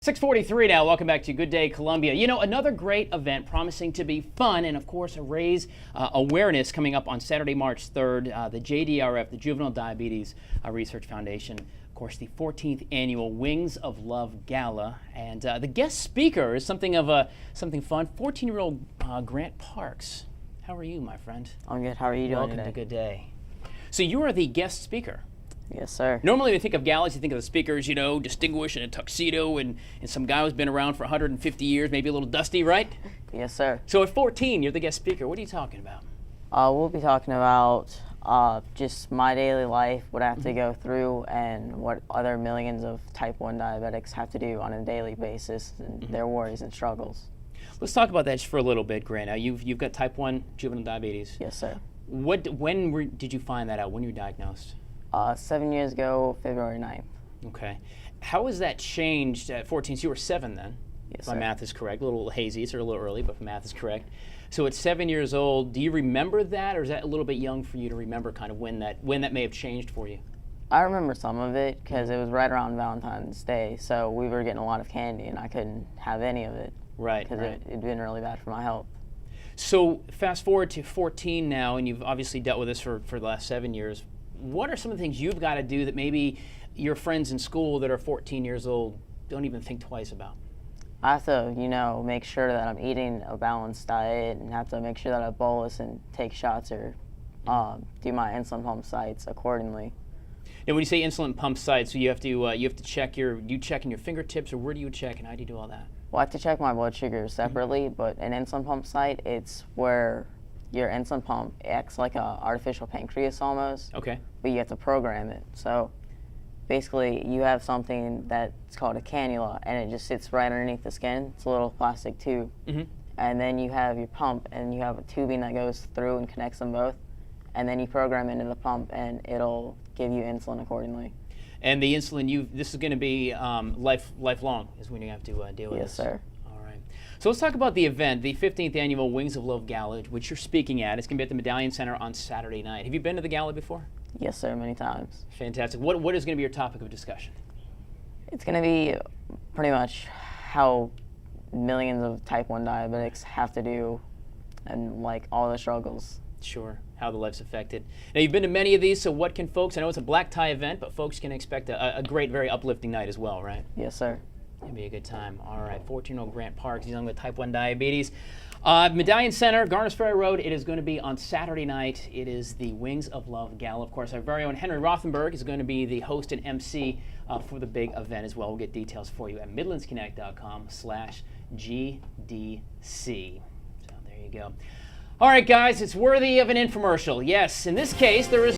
6:43 now. Welcome back to Good Day Columbia. You know, another great event promising to be fun and, of course, raise awareness coming up on Saturday, March 3rd. The JDRF, the Juvenile Diabetes Research Foundation, of course, the 14th annual Wings of Love Gala. And the guest speaker is something fun. 14-year-old Grant Parks. How are you, my friend? I'm good. How are you doing Welcome today? to Good Day. So you are the guest speaker. Yes, sir. Normally, when you think of galas, you think of the speakers, you know, distinguished in a tuxedo and some guy who's been around for 150 years, maybe a little dusty, right? Yes, sir. So at 14, you're the guest speaker. What are you talking about? We'll be talking about just my daily life, what I have to go through, and what other millions of type 1 diabetics have to do on a daily basis, and their worries and struggles. Let's talk about that just for a little bit, Grant. Now, you've got type 1 juvenile diabetes. Yes, sir. When did you find that out? When were you diagnosed? 7 years ago, February 9th. Okay. How has that changed at 14? So you were 7 then? Yes, if my sir. math is correct. A little hazy, it's a little early, but if my math is correct. So at 7 years old, do you remember that, or is that a little bit young for you to remember kind of when that may have changed for you? I remember some of it because it was right around Valentine's Day, so we were getting a lot of candy, and I couldn't have any of it Right, because right. it'd been really bad for my health. So fast forward to 14 now, and you've obviously dealt with this for the last 7 years. What are some of the things you've got to do that maybe your friends in school that are 14 years old don't even think twice about? I have to, make sure that I'm eating a balanced diet, and have to make sure that I bolus and take shots or do my insulin pump sites accordingly. Now, when you say insulin pump sites, so you have to check you check in your fingertips, or where do you check, and how do you do all that? Well, I have to check my blood sugar separately, but an insulin pump site, it's where your insulin pump acts like an artificial pancreas almost, Okay. but you have to program it. So basically, you have something that's called a cannula, and it just sits right underneath the skin. It's a little plastic tube. Mm-hmm. And then you have your pump, and you have a tubing that goes through and connects them both. And then you program into the pump, and it'll give you insulin accordingly. And the insulin, this is going to be lifelong, is when you have to deal with Yes, this. sir. All right. So let's talk about the event, the 15th annual Wings of Love Gala, which you're speaking at. It's going to be at the Medallion Center on Saturday night. Have you been to the gala before? Yes, sir, many times. Fantastic. What is going to be your topic of discussion? It's going to be pretty much how millions of type 1 diabetics have to do, and like all the struggles. Sure, how the life's affected. Now, you've been to many of these, so what can folks, I know it's a black tie event, but folks can expect a great, very uplifting night as well, right? Yes, sir. It'll be a good time. All right, 14-year-old Grant Parks, he's young with type 1 diabetes. Medallion Center, Garners Ferry Road, it is going to be on Saturday night. It is the Wings of Love Gala. Of course, our very own Henry Rothenberg is going to be the host and MC for the big event as well. We'll get details for you at midlandsconnect.com/GDC. So there you go. All right, guys, it's worthy of an infomercial. Yes, in this case, there is